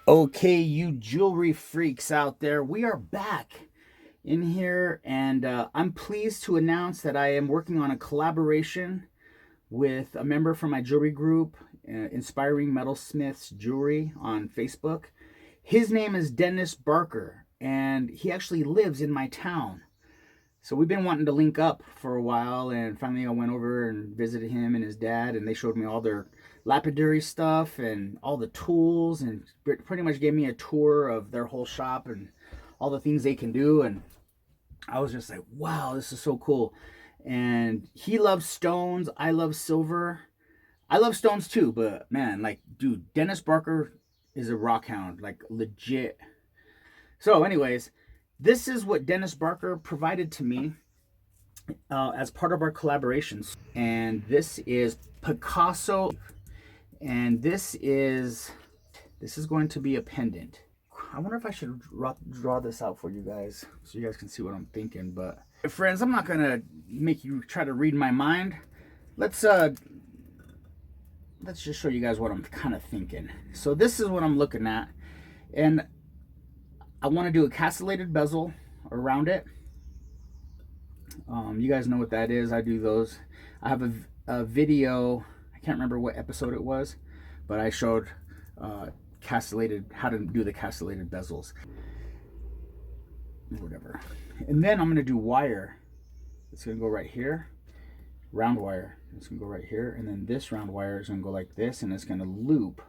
Okay, you jewelry freaks out there, we are back in here, and I'm pleased to announce that I am working on a collaboration with a member from my jewelry group, Inspiring Metalsmiths Jewelry on Facebook. His name is Dennis Barker, and he actually lives in my town. So we've been wanting to link up for a while, and finally I went over and visited him and his dad, and they showed me all their lapidary stuff and all the tools, and pretty much gave me a tour of their whole shop and all the things they can do. And I was just like, wow, this is so cool. And he loves stones, I love silver. I love stones too, but man, like, dude, Dennis Barker is a rock hound, like legit. So anyways, this is what Dennis Barker provided to me as part of our collaborations. And this is Picasso, and this is going to be a pendant. I wonder if I should draw this out for you guys so you guys can see what I'm thinking. But friends, I'm not gonna make you try to read my mind. Let's just show you guys what I'm kind of thinking. So this is what I'm looking at, and I want to do a castellated bezel around it. You guys know what that is. I do those. I have a video, I can't remember what episode it was, but I showed castellated, how to do the castellated bezels, whatever. And then I'm going to do wire. It's going to go right here, round wire. It's going to go right here, and then this round wire is going to go like this, and it's going to loop,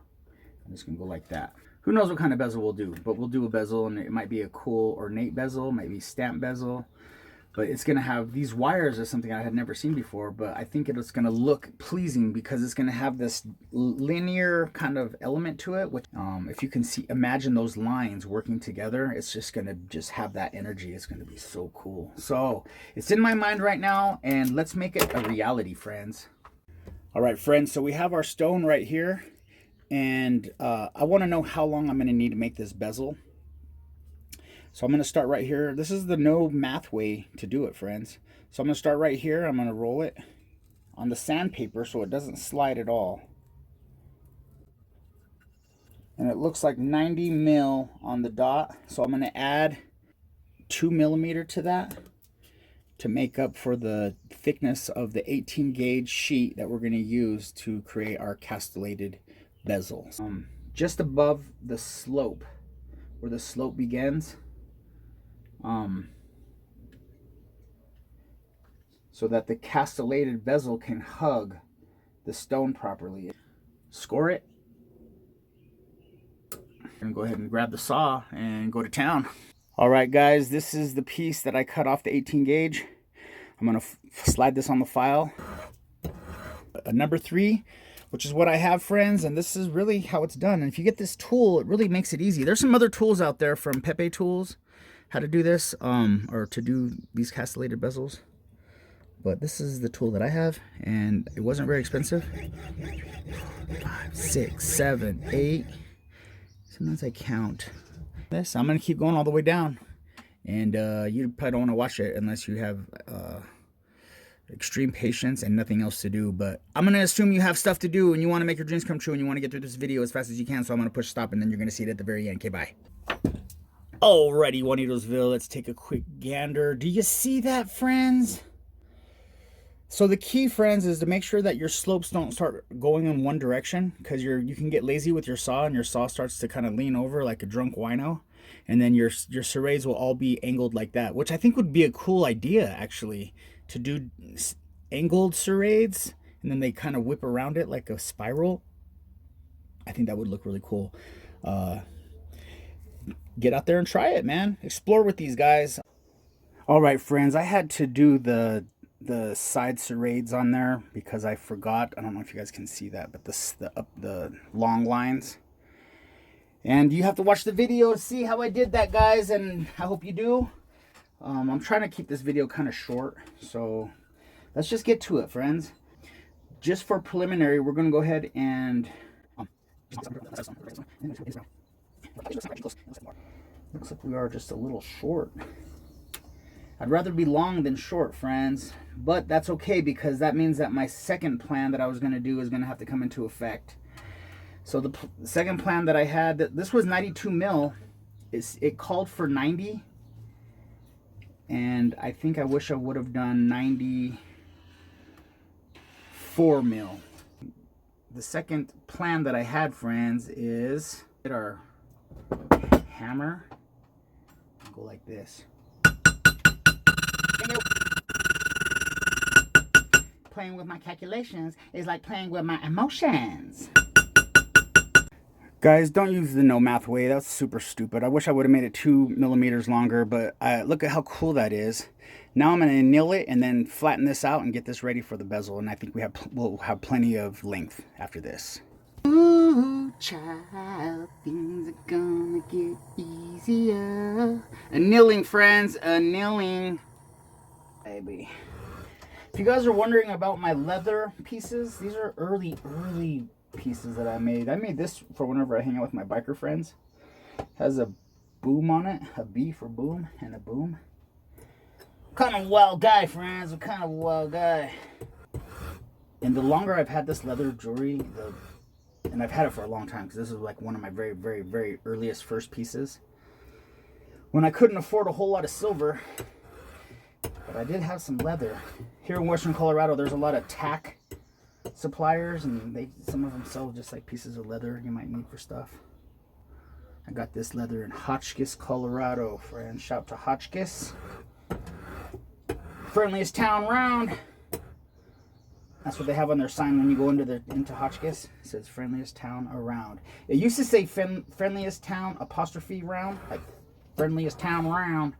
and it's going to go like that. Who knows what kind of bezel we'll do, but we'll do a bezel, and it might be a cool ornate bezel, maybe stamp bezel, but it's going to have these wires. Is something I had never seen before, but I think it's going to look pleasing because it's going to have this linear kind of element to it, which if you can see, imagine those lines working together, it's just going to just have that energy. It's going to be so cool. So it's in my mind right now, and let's make it a reality, friends. All right, friends, so we have our stone right here. And I want to know how long I'm going to need to make this bezel. So I'm going to start right here. This is the no math way to do it, friends. So I'm going to start right here. I'm going to roll it on the sandpaper so it doesn't slide at all. And it looks like 90 mil on the dot. So I'm going to add 2 millimeter to that to make up for the thickness of the 18 gauge sheet that we're going to use to create our castellated bezel. Just above the slope, where the slope begins, so that the castellated bezel can hug the stone properly. Score it. I'm gonna go ahead and grab the saw and go to town. All right, guys, this is the piece that I cut off the 18 gauge. I'm gonna slide this on the file. A number 3. Which is what I have, friends, and this is really how it's done. And if you get this tool, it really makes it easy. There's some other tools out there from Pepe Tools, how to do this, or to do these castellated bezels. But this is the tool that I have, and it wasn't very expensive. 5, 6, 7, 8. Sometimes I count. This, I'm gonna keep going all the way down. And you probably don't want to watch it unless you have extreme patience and nothing else to do. But I'm going to assume you have stuff to do and you want to make your dreams come true and you want to get through this video as fast as you can. So I'm going to push stop, and then you're going to see it at the very end. Okay, bye. Alrighty, Juanitosville, let's take a quick gander. Do you see that, friends? So the key, friends, is to make sure that your slopes don't start going in one direction, because you can get lazy with your saw, and your saw starts to kind of lean over like a drunk wino, and then your serrades will all be angled like that, which I think would be a cool idea, actually, to do angled serrades, and then they kind of whip around it like a spiral. I think that would look really cool. Get out there and try it, man. Explore with these guys. All right, friends, I had to do the side serrades on there because I forgot. I don't know if you guys can see that, but the long lines. And you have to watch the video to see how I did that, guys, and I hope you do. I'm trying to keep this video kind of short, so let's just get to it, friends. Just for preliminary, we're going to go ahead and looks like we are just a little short. I'd rather be long than short, friends. But that's okay, because that means that my second plan that I was going to do is going to have to come into effect. So the second plan that I had, this was 92 mil. It called for 90. And I think I wish I would have done 94 mil. The second plan that I had, friends, is get our hammer, go like this. Playing with my calculations is like playing with my emotions. Guys, don't use the no math way. That's super stupid. I wish I would have made it 2 millimeters longer, but look at how cool that is. Now I'm going to anneal it and then flatten this out and get this ready for the bezel. And I think we'll have plenty of length after this. Ooh, child, things are gonna get easier. Annealing, friends, annealing. Baby. If you guys are wondering about my leather pieces, these are early pieces that I made. I made this for whenever I hang out with my biker friends. It has a boom on it, a B for boom and a boom. Kind of wild guy, friends. I'm kind of a wild guy. And the longer I've had this leather jewelry, and I've had it for a long time, because this is like one of my very earliest first pieces. When I couldn't afford a whole lot of silver, but I did have some leather. Here in Western Colorado, there's a lot of tack suppliers, and some of them sell just like pieces of leather you might need for stuff. I got this leather in Hotchkiss, Colorado, friends. Shout out to Hotchkiss. Friendliest town round. That's what they have on their sign when you go into Hotchkiss. It says friendliest town around. It used to say friendliest town apostrophe round, like friendliest town round.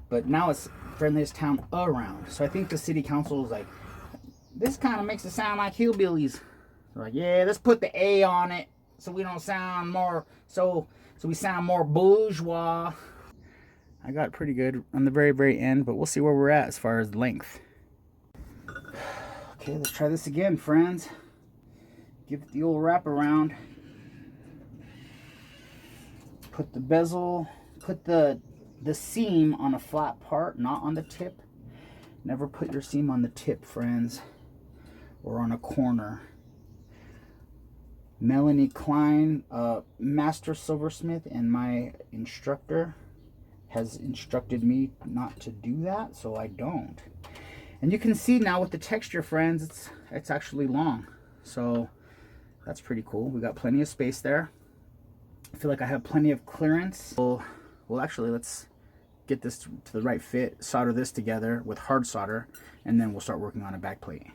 But now it's friendliest town around. So I think the city council is like, this kind of makes it sound like hillbillies. They're like, yeah, let's put the A on it so we don't sound more, so we sound more bourgeois. I got it pretty good on the very end, but we'll see where we're at as far as length. Okay, let's try this again, friends. Give it the old wrap around. Put the bezel, put the seam on a flat part, not on the tip. Never put your seam on the tip, friends, or on a corner. Melanie Klein, master silversmith and my instructor, has instructed me not to do that, so I don't. And you can see now with the texture, friends, it's actually long. So that's pretty cool. We got plenty of space there. I feel like I have plenty of clearance. Well, actually, let's get this to the right fit, solder this together with hard solder, and then we'll start working on a back plate.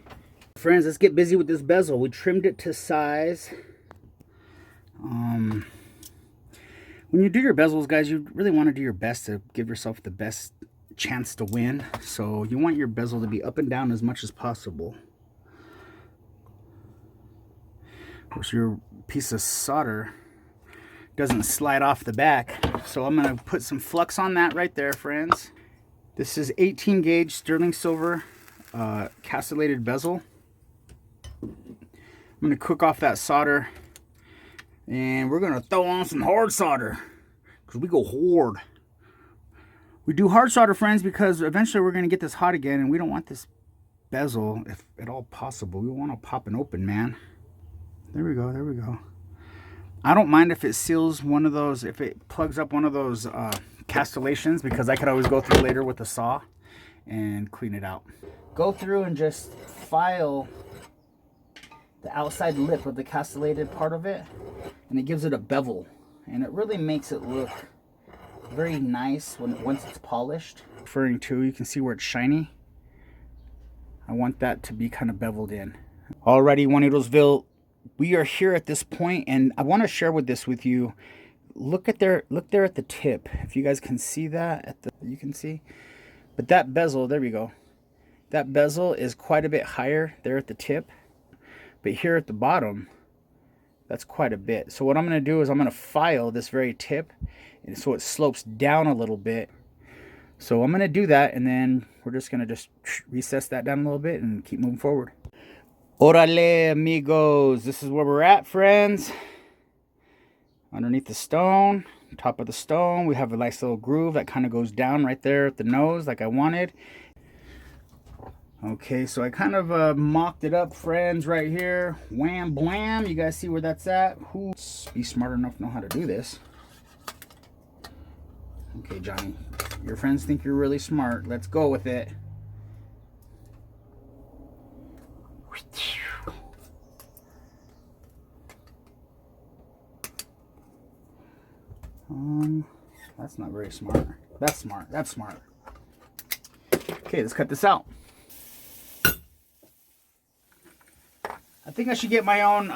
Friends, let's get busy with this bezel. We trimmed it to size. When you do your bezels, guys, you really want to do your best to give yourself the best chance to win. So you want your bezel to be up and down as much as possible. Of course, your piece of solder doesn't slide off the back. So I'm going to put some flux on that right there, friends. This is 18 gauge sterling silver castellated bezel. I'm going to cook off that solder, and we're going to throw on some hard solder because we go hard. We do hard solder, friends, because eventually we're going to get this hot again, and we don't want this bezel, if at all possible. We want to pop it open, man. There we go, there we go. I don't mind if it seals one of those, if it plugs up one of those castellations, because I could always go through later with a saw and clean it out. Go through and just file the outside lip of the castellated part of it, and it gives it a bevel, and it really makes it look very nice once it's polished. Referring to, you can see where it's shiny. I want that to be kind of beveled in. Alrighty, Juanitosville, we are here at this point, and I want to share this with you. Look there at the tip. If you guys can see that, you can see. But that bezel, there we go. That bezel is quite a bit higher there at the tip. But here at the bottom, that's quite a bit. So what I'm going to do is I'm going to file this very tip, and so it slopes down a little bit. So I'm going to do that, and then we're just going to just recess that down a little bit and keep moving forward. Orale, amigos. This is where we're at, friends. Underneath the stone, top of the stone, we have a nice little groove that kind of goes down right there at the nose like I wanted. Okay, so I kind of mocked it up, friends, right here. Wham, blam. You guys see where that's at? Who's be smart enough to know how to do this? Okay, Johnny, your friends think you're really smart. Let's go with it. That's not very smart. That's smart. That's smart. Okay, let's cut this out. I think I should get my own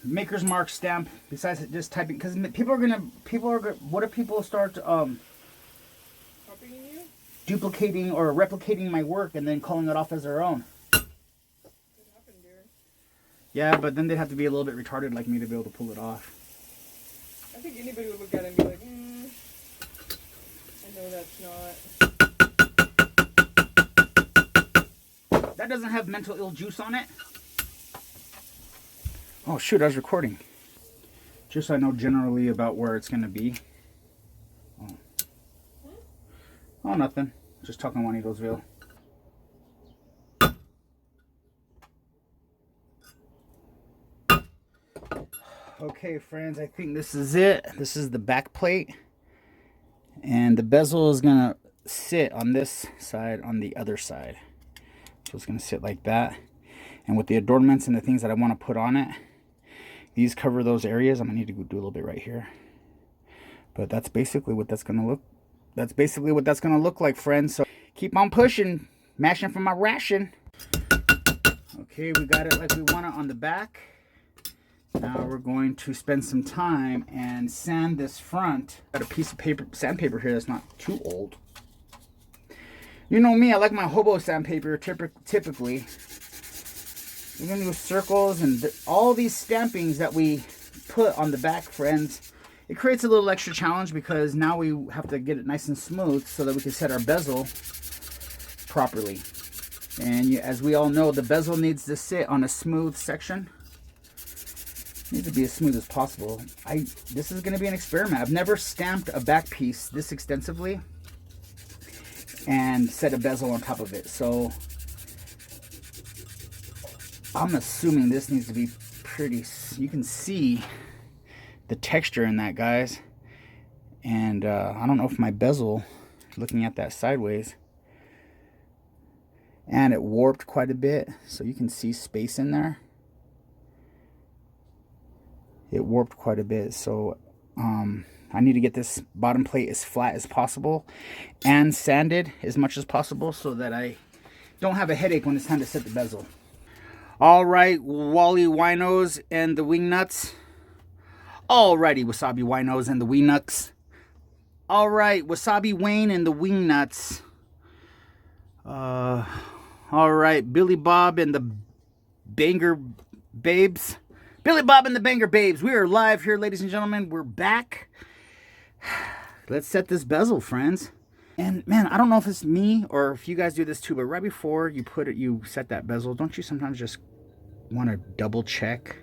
Maker's Mark stamp besides just typing, because what if people start duplicating or replicating my work and then calling it off as their own? Yeah, but then they'd have to be a little bit retarded like me to be able to pull it off. I think anybody would look at it and be like, I know that's not. That doesn't have mental ill juice on it. Oh shoot, I was recording. Just so I know generally about where it's going to be. Oh, nothing. Just talking Juanitosville. Okay, friends, I think this is it. This is the back plate. And the bezel is going to sit on this side, on the other side. So it's going to sit like that. And with the adornments and the things that I want to put on it, these cover those areas. I'm going to need to go do a little bit right here. But that's basically what that's going to look. That's basically what that's going to look like, friends. So keep on pushing, mashing for my ration. Okay, we got it like we want it on the back. Now we're going to spend some time and sand this front. Got a piece of paper, sandpaper here that's not too old. You know me, I like my hobo sandpaper typically. We're going to do circles and all these stampings that we put on the back, friends. It creates a little extra challenge because now we have to get it nice and smooth so that we can set our bezel properly. And as we all know, the bezel needs to sit on a smooth section. It needs to be as smooth as possible. This is going to be an experiment. I've never stamped a back piece this extensively and set a bezel on top of it. So I'm assuming this needs to be pretty. You can see the texture in that, guys. And I don't know if my bezel, looking at that sideways, and it warped quite a bit, so you can see space in there. It warped quite a bit, so I need to get this bottom plate as flat as possible and sanded as much as possible so that I don't have a headache when it's time to set the bezel. All right, Wally Winos and the Wingnuts. Alrighty, Wasabi Winos and the Wingnuts. All right, Wasabi Wayne and the Wingnuts. All right, Billy Bob and the Banger Babes. Billy Bob and the Banger Babes. We are live here, ladies and gentlemen. We're back. Let's set this bezel, friends. And man, I don't know if it's me or if you guys do this too, but right before you set that bezel, don't you sometimes just want to double check?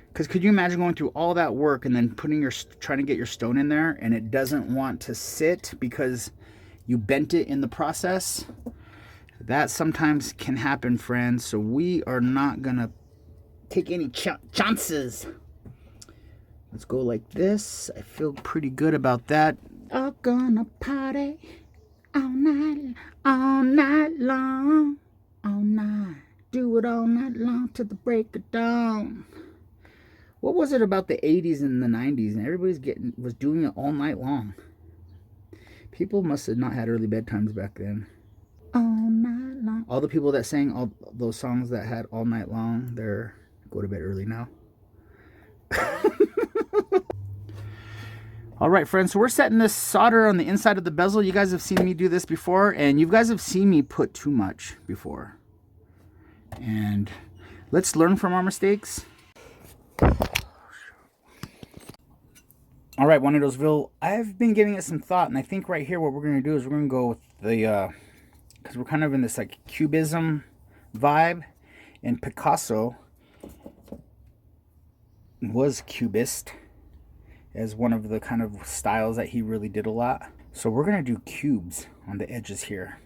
Because could you imagine going through all that work and then trying to get your stone in there and it doesn't want to sit because you bent it in the process? That sometimes can happen, friends. So we are not gonna take any chances. Let's go like this. I feel pretty good about that. I'm gonna party all night long, all night. Do it all night long till the break of dawn. What was it about the 80s and the 90s and everybody's was doing it all night long? People must have not had early bedtimes back then. All night long. All the people that sang all those songs that had all night long, they're go to bed early now. All right, friends, so we're setting this solder on the inside of the bezel. You guys have seen me do this before, and you guys have seen me put too much before. And let's learn from our mistakes. All right, Juanitosville, I've been giving it some thought, and I think right here what we're going to do is we're going to go with the, because we're kind of in this like cubism vibe, and Picasso was cubist as one of the kind of styles that he really did a lot. So we're going to do cubes on the edges here.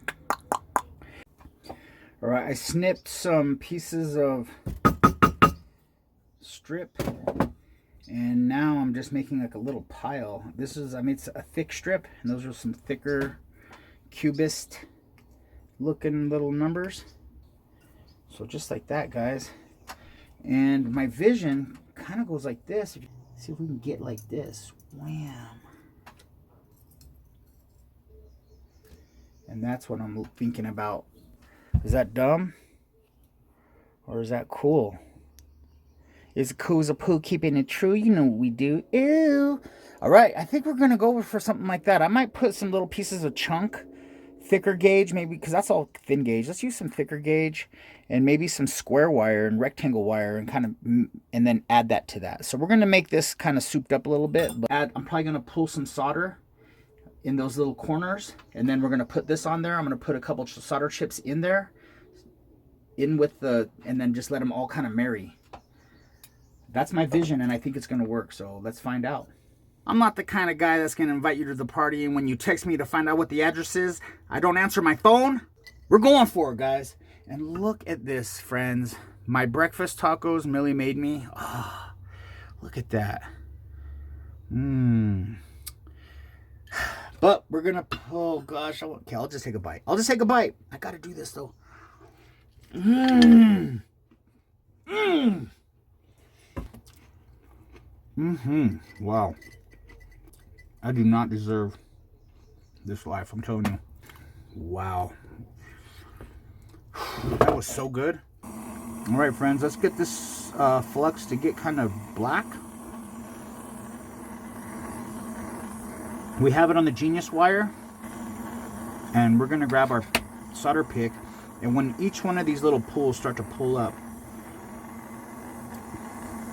All right, I snipped some pieces of strip, and now I'm just making like a little pile. I made a thick strip, and those are some thicker cubist looking little numbers. So just like that, guys. And my vision kind of goes like this. See if we can get like this. Wham. And that's what I'm thinking about. Is that dumb? Or is that cool? Is cool as a poo keeping it true? You know what we do. Ew. All right, I think we're going to go for something like that. I might put some little pieces of chunk, thicker gauge maybe, because that's all thin gauge. Let's use some thicker gauge and maybe some square wire and rectangle wire and then add that to that. So we're going to make this kind of souped up a little bit. But I'm probably going to pull some solder in those little corners, and then we're going to put this on there. I'm going to put a couple solder chips in there, and then just let them all kind of marry. That's my vision, and I think it's going to work, so let's find out. I'm not the kind of guy that's going to invite you to the party, and when you text me to find out what the address is, I don't answer my phone. We're going for it, guys. And look at this, friends. My breakfast tacos Millie made me. Oh, look at that. But we're going to, oh gosh. Okay, I'll just take a bite. I got to do this, though. Wow. I do not deserve this life, I'm telling you. Wow. That was so good. All right, friends, let's get this flux to get kind of black. We have it on the Genius wire, and we're going to grab our solder pick, and when each one of these little pulls start to pull up,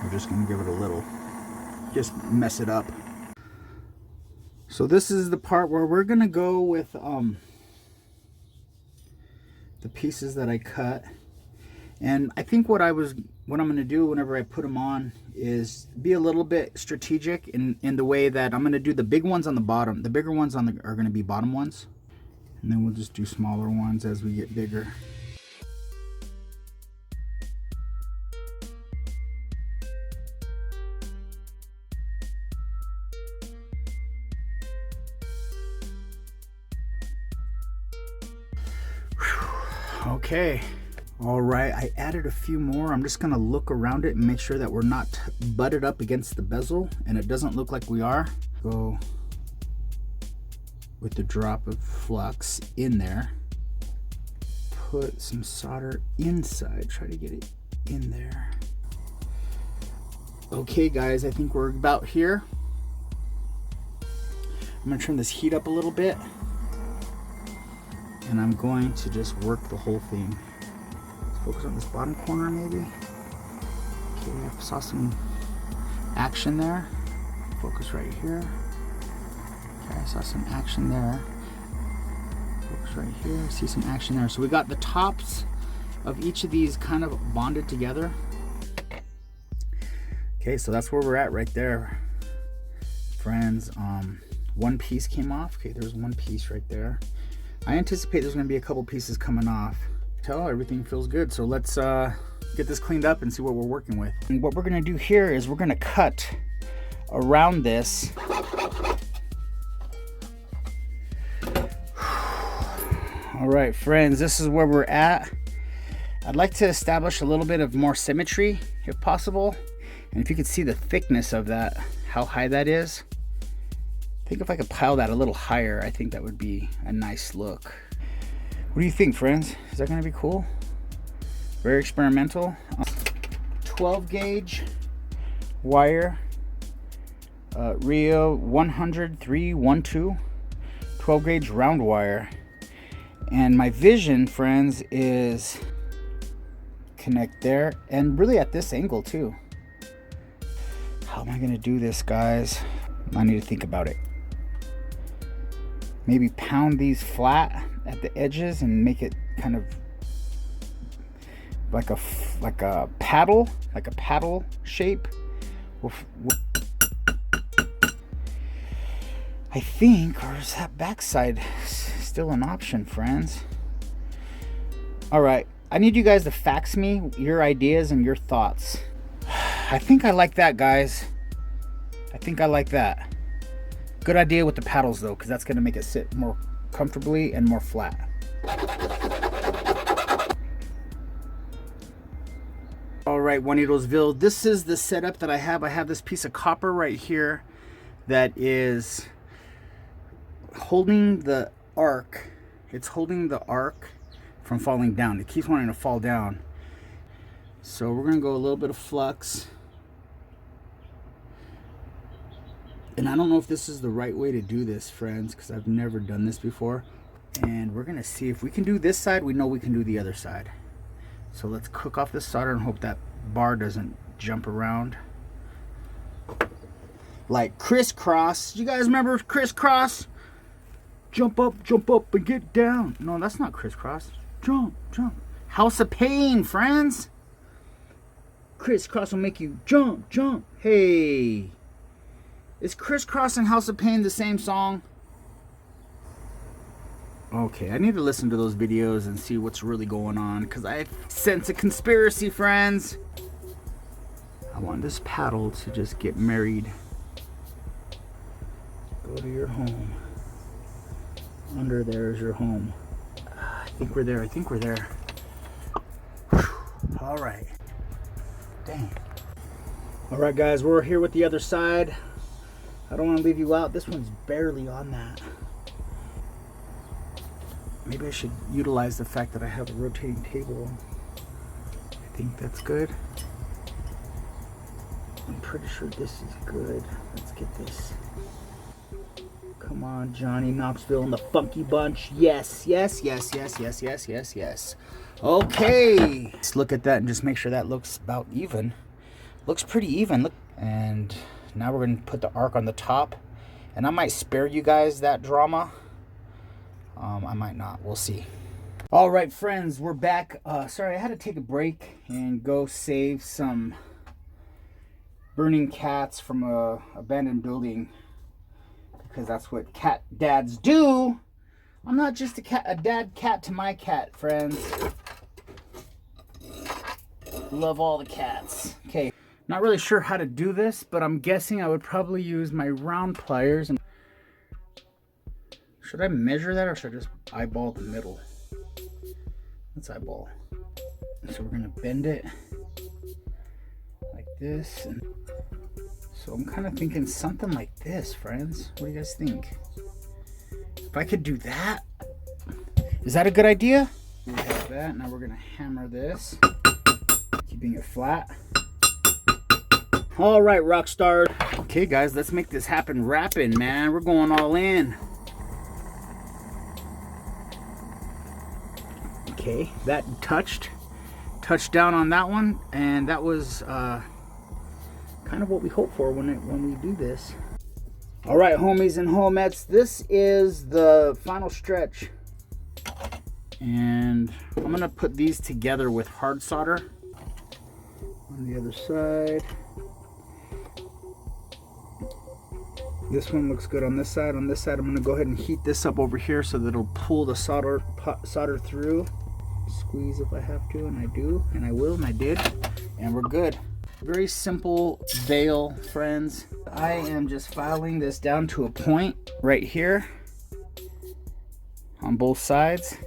we're just going to give it a little, just mess it up. So this is the part where we're going to go with the pieces that I cut. And I think what I'm going to do whenever I put them on is be a little bit strategic in the way that I'm going to do the big ones on the bottom. The bigger ones are going to be bottom ones. And then we'll just do smaller ones as we get bigger. Okay. All right, I added a few more. I'm just gonna look around it and make sure that we're not butted up against the bezel, and it doesn't look like we are. Go with the drop of flux in there. Put some solder inside, try to get it in there. Okay guys, I think we're about here. I'm gonna turn this heat up a little bit, and I'm going to just work the whole thing. Focus on this bottom corner maybe. Okay, I saw some action there. Focus right here. Okay, I saw some action there. Focus right here, see some action there. So we got the tops of each of these kind of bonded together. Okay, so that's where we're at right there, friends. One piece came off. Okay, there's one piece right there. I anticipate there's gonna be a couple pieces coming off. Everything feels good, so let's get this cleaned up and see what we're working with. And what we're gonna do here is we're gonna cut around this. All right, friends, this is where we're at. I'd like to establish a little bit of more symmetry if possible, and if you could see the thickness of that, how high that is. I think if I could pile that a little higher, I think that would be a nice look. What do you think, friends? Is that going to be cool? Very experimental. 12 gauge wire, Rio 100-312, 12 gauge round wire. And my vision, friends, is connect there, and really at this angle too. How am I going to do this, guys? I need to think about it. Maybe pound these flat at the edges and make it kind of like a paddle shape. I think, or is that backside still an option, friends? All right, I need you guys to fax me your ideas and your thoughts. I think I like that, guys. I think I like that. Good idea with the paddles though, because that's going to make it sit more comfortably and more flat. All right, Juanitosville, this is the setup that I have. I have this piece of copper right here that is holding the arc. It's holding the arc from falling down. It keeps wanting to fall down. So we're going to go a little bit of flux. And I don't know if this is the right way to do this, friends, because I've never done this before. And we're going to see if we can do this side. We know we can do the other side. So let's cook off this solder and hope that bar doesn't jump around. Like crisscross. You guys remember crisscross? Jump up, and get down. No, that's not crisscross. Jump, jump. House of Pain, friends. Crisscross will make you jump, jump. Hey. Is Crisscross and House of Pain the same song? Okay, I need to listen to those videos and see what's really going on, because I sense a conspiracy, friends. I want this paddle to just get married. Go to your home. Under there is your home. I think we're there. I think we're there. Whew. All right. Dang. All right, guys, we're here with the other side. I don't want to leave you out. This one's barely on that. Maybe I should utilize the fact that I have a rotating table. I think that's good. I'm pretty sure this is good. Let's get this. Come on, Johnny Knoxville and the Funky Bunch. Yes, yes, yes, yes, yes, yes, yes, yes. Okay. Let's look at that and just make sure that looks about even. Looks pretty even. Look. And now we're going to put the arc on the top. And I might spare you guys that drama. I might not. We'll see. All right, friends, we're back. Sorry, I had to take a break and go save some burning cats from a abandoned building, because that's what cat dads do. I'm not just a dad cat to my cat, friends. Love all the cats. Okay, not really sure how to do this, but I'm guessing I would probably use my round pliers. And should I measure that, or should I just eyeball the middle? Let's eyeball. So we're gonna bend it like this. And so I'm kind of thinking something like this, friends. What do you guys think? If I could do that, is that a good idea? We have that. Now we're gonna hammer this, keeping it flat. All right, rock star. Okay, guys, let's make this happen rapping, man. We're going all in. Okay, that touched down on that one, and that was kind of what we hope for when we do this. All right, homies and homettes, this is the final stretch, and I'm gonna put these together with hard solder on the other side. This one looks good on this side. On this side, I'm gonna go ahead and heat this up over here so that it'll pull the solder through. Squeeze if I have to, and I do, and I will, and I did, and we're good. Very simple veil, friends. I am just filing this down to a point right here on both sides,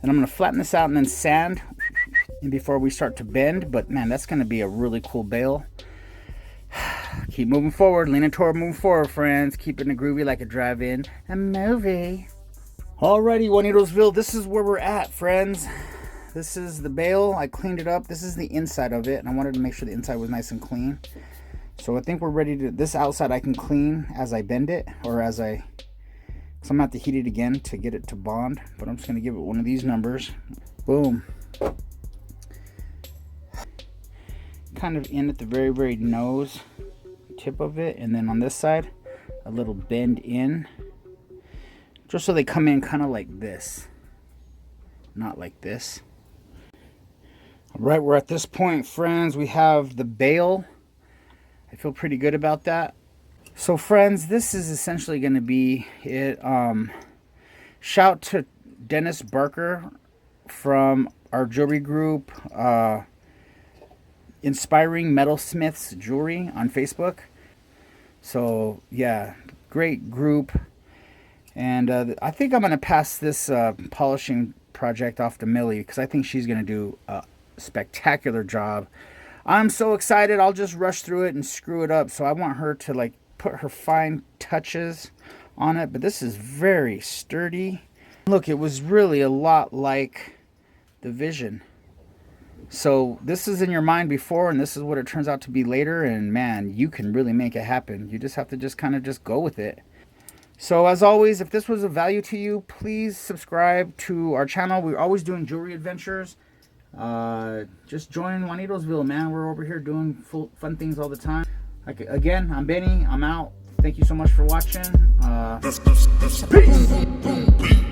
and I'm gonna flatten this out and then sand before we start to bend. But man, that's gonna be a really cool bail. Keep moving forward, leaning toward moving forward, friends. Keeping it groovy like a drive-in a movie. Alrighty, Juanitosville, this is where we're at, friends. This is the bail. I cleaned it up. This is the inside of it, and I wanted to make sure the inside was nice and clean. So I think we're ready to, this outside I can clean as I bend it, or as I, so I'm gonna have to heat it again to get it to bond, but I'm just gonna give it one of these numbers. Boom. Kind of in at the very, very nose tip of it, and then on this side, a little bend in. Just so they come in kind of like this, not like this. All right, we're at this point, friends. We have the bail. I feel pretty good about that. So, friends, this is essentially going to be it. Shout to Dennis Barker from our jewelry group, Inspiring Metalsmiths Jewelry on Facebook. So yeah, great group. And I think I'm going to pass this polishing project off to Millie because I think she's going to do a spectacular job. I'm so excited. I'll just rush through it and screw it up. So I want her to like put her fine touches on it. But this is very sturdy. Look, it was really a lot like the Vision. So this is in your mind before, and this is what it turns out to be later. And man, you can really make it happen. You just have to just kind of just go with it. So as always, if this was of value to you, please subscribe to our channel. We're always doing jewelry adventures. Just join Juanitosville, man. We're over here doing fun things all the time. Again, I'm Benny. I'm out. Thank you so much for watching. Peace.